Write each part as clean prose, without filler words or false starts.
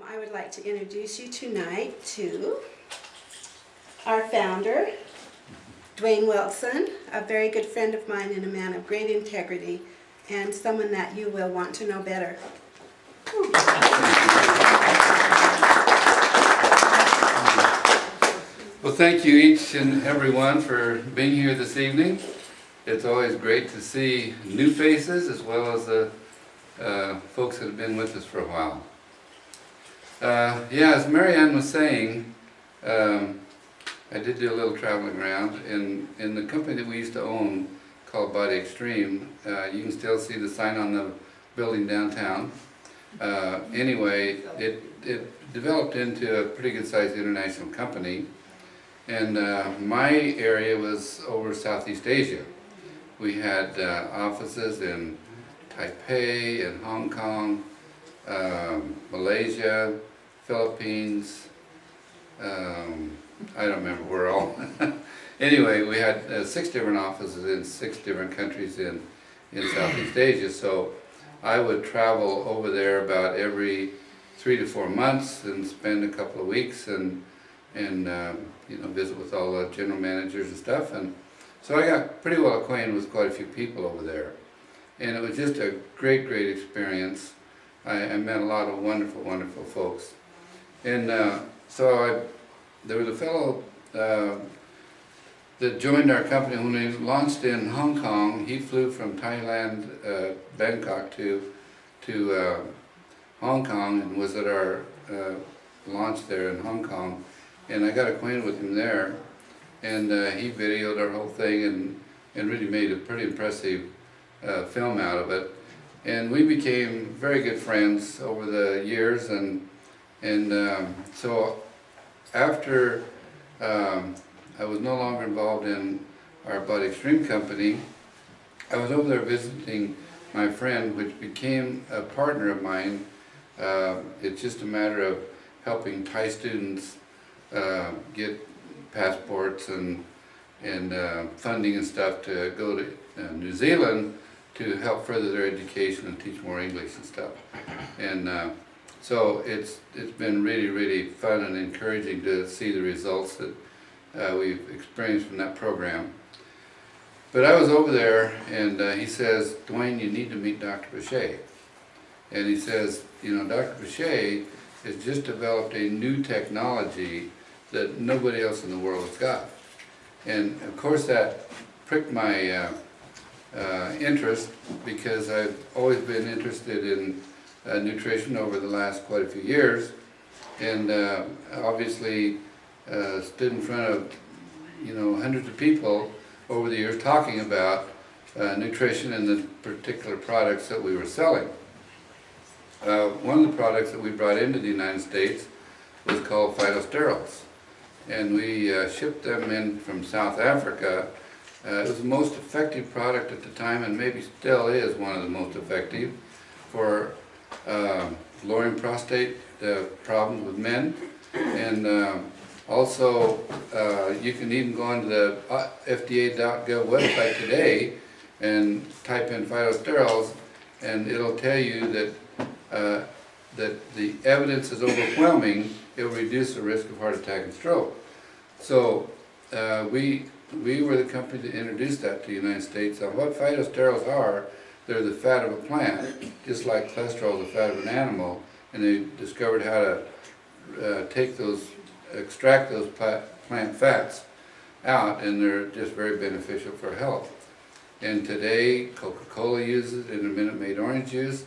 I would like to introduce you tonight to our founder, Duane Wilson, a very good friend of mine and a man of great integrity, and someone that you will want to know better. Well, thank you each and everyone for being here this evening. It's always great to see new faces as well as the folks that have been with us for a while. Yeah, as Marianne was saying, I did do a little traveling around, and in the company that we used to own called Body Extreme, you can still see the sign on the building downtown. Anyway, it developed into a pretty good sized international company, and my area was over Southeast Asia. We had offices in Taipei and Hong Kong, Malaysia, Philippines, I don't remember where all. Anyway, we had 6 different offices in 6 different countries in Southeast Asia. So I would travel over there about every 3 to 4 months and spend a couple of weeks and you know, visit with all the general managers and stuff. And so I got pretty well acquainted with quite a few people over there. And it was just a great experience. I met a lot of wonderful folks. And there was a fellow that joined our company when we launched in Hong Kong. He flew from Thailand, Bangkok to Hong Kong and was at our launch there in Hong Kong. And I got acquainted with him there, and he videoed our whole thing and really made a pretty impressive film out of it. And we became very good friends over the years, and so after I was no longer involved in our Body Extreme company, I was over there visiting my friend, which became a partner of mine. It's just a matter of helping Thai students get passports and funding and stuff to go to New Zealand to help further their education and teach more English and stuff. And so it's been really fun and encouraging to see the results that we've experienced from that program. But I was over there, and he says, "Duane, you need to meet Dr. Boucher." And he says, you know, Dr. Boucher has just developed a new technology that nobody else in the world has got. And of course that pricked my interest, because I've always been interested in nutrition over the last quite a few years, and obviously stood in front of, you know, hundreds of people over the years talking about nutrition and the particular products that we were selling. One of the products that we brought into the United States was called phytosterols, and we shipped them in from South Africa. It was the most effective product at the time, and maybe still is one of the most effective for lowering prostate problems with men. And also, you can even go onto the FDA.gov website today and type in phytosterols, and it'll tell you that the evidence is overwhelming. It will reduce the risk of heart attack and stroke. So we were the company that introduced that to the United States. Now, what phytosterols are, they're the fat of a plant, just like cholesterol is the fat of an animal, and they discovered how to extract those plant fats out, and they're just very beneficial for health. And today, Coca-Cola uses it in a Minute Maid orange juice.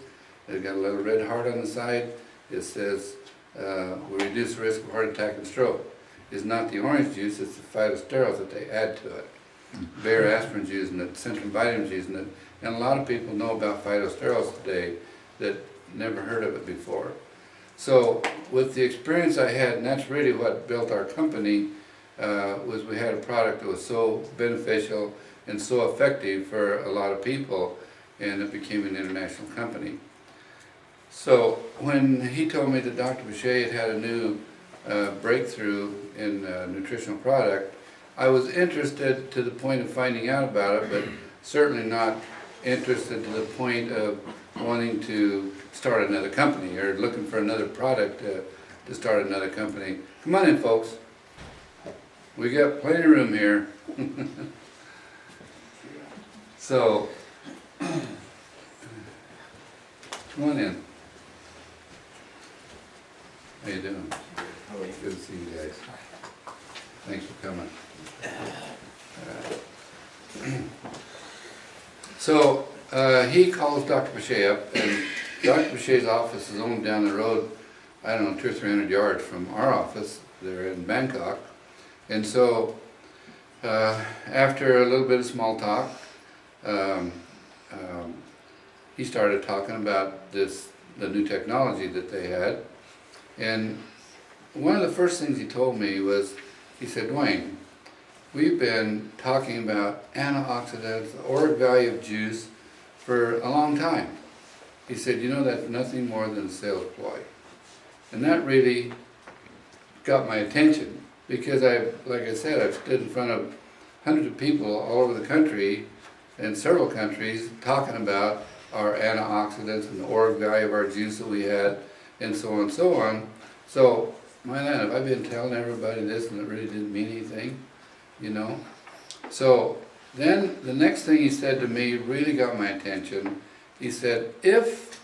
They've got a little red heart on the side. It says, will reduce the risk of heart attack and stroke. It's not the orange juice, it's the phytosterols that they add to it. Bayer Aspirin's using it, Centrum Vitamin's using it, and a lot of people know about phytosterols today that never heard of it before. So with the experience I had, and that's really what built our company, was we had a product that was so beneficial and so effective for a lot of people, and it became an international company. So when he told me that Dr. Boucher had a new breakthrough in nutritional product, I was interested to the point of finding out about it, but certainly not interested to the point of wanting to start another company or looking for another product to start another company. Come on in, folks. We got plenty of room here. So, come on in. How you doing? How are you? Good to see you guys. Thanks for coming. So, he calls Dr. Boucher up, and Dr. Boucher's office is only down the road, I don't know, 200 or 300 yards from our office. They're in Bangkok. And so, after a little bit of small talk, he started talking about the new technology that they had. And one of the first things he told me was, he said, Duane, we've been talking about antioxidants, the ORAC value of juice for a long time. He said, you know, that's nothing more than a sales ploy. And that really got my attention because like I said, I've stood in front of hundreds of people all over the country and several countries talking about our antioxidants and the ORAC value of our juice that we had and so on and so on. So, my land, have I been telling everybody this and it really didn't mean anything? You know? So, then the next thing he said to me really got my attention. He said, if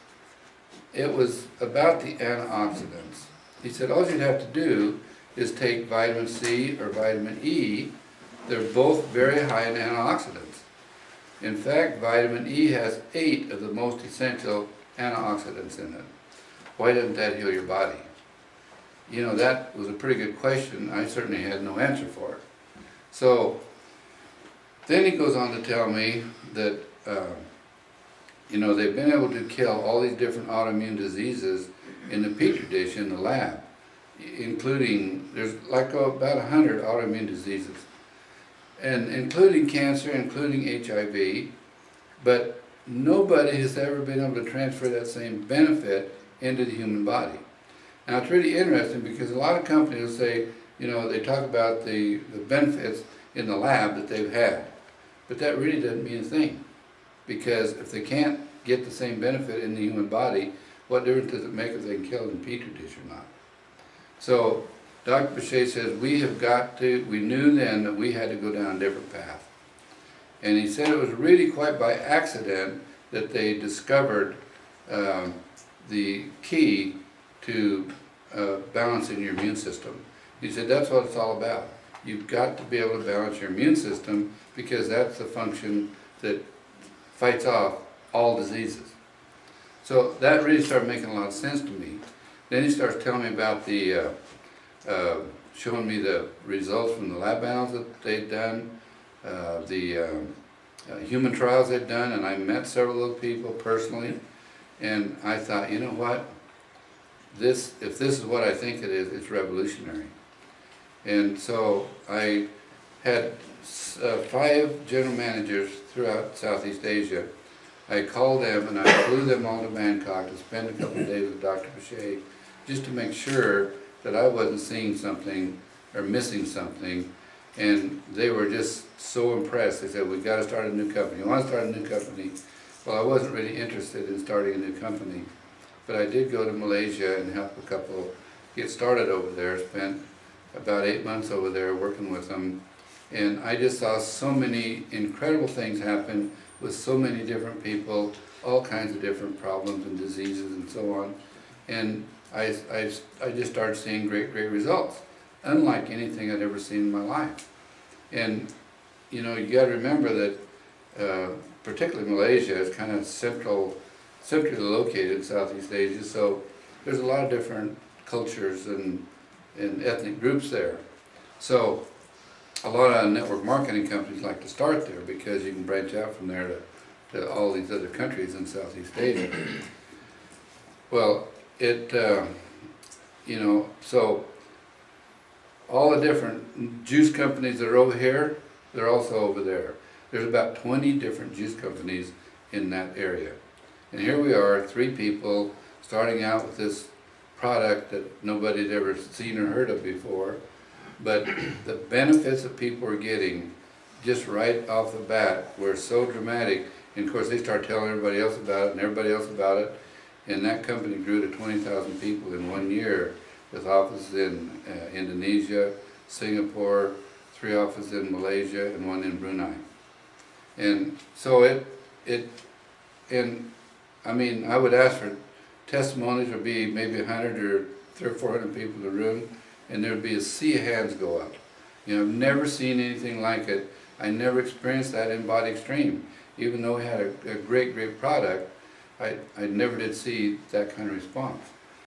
it was about the antioxidants, he said, all you'd have to do is take vitamin C or vitamin E. They're both very high in antioxidants. In fact, vitamin E has 8 of the most essential antioxidants in it. Why doesn't that heal your body? You know, that was a pretty good question. I certainly had no answer for it. So, then he goes on to tell me that, you know, they've been able to kill all these different autoimmune diseases in the petri dish in the lab, including, there's like about 100 autoimmune diseases, and including cancer, including HIV, but nobody has ever been able to transfer that same benefit into the human body. Now it's really interesting because a lot of companies will say, you know, they talk about the benefits in the lab that they've had, but that really doesn't mean a thing, because if they can't get the same benefit in the human body, what difference does it make if they can kill it in petri dish or not? So Dr. Boucher says we knew then that we had to go down a different path. And he said it was really quite by accident that they discovered the key to balancing your immune system. He said that's what it's all about. You've got to be able to balance your immune system because that's the function that fights off all diseases. So that really started making a lot of sense to me. Then he starts telling me about the, showing me the results from the lab analysis that they'd done, the human trials they'd done, and I met several of those people personally, and I thought, you know what, if this is what I think it is, it's revolutionary. And so I had 5 general managers throughout Southeast Asia. I called them and I flew them all to Bangkok to spend a couple of days with Dr. Boucher just to make sure that I wasn't seeing something or missing something. And they were just so impressed. They said, we've got to start a new company. You want to start a new company? Well, I wasn't really interested in starting a new company. But I did go to Malaysia and help a couple get started over there. Spent about 8 months over there working with them. And I just saw so many incredible things happen with so many different people, all kinds of different problems and diseases and so on. And I just started seeing great results, unlike anything I'd ever seen in my life. And you know, you got to remember that particularly Malaysia is kind of centrally located in Southeast Asia, so there's a lot of different cultures and ethnic groups there. So a lot of network marketing companies like to start there because you can branch out from there to all these other countries in Southeast Asia. Well, you know, so all the different juice companies that are over here, they're also over there. There's about 20 different juice companies in that area. And here we are, 3 people starting out with this product that nobody had ever seen or heard of before. But the benefits that people are getting just right off the bat were so dramatic. And of course, they started telling everybody else about it and everybody else about it. And that company grew to 20,000 people in 1 year, with offices in Indonesia, Singapore, 3 offices in Malaysia, and 1 in Brunei. And so I mean, I would ask for testimonies. There'd be maybe 100 or 300 or 400 people in the room, and there'd be a sea of hands go up. You know, I've never seen anything like it. I never experienced that in Body Extreme. Even though we had a great, great product, I never did see that kind of response.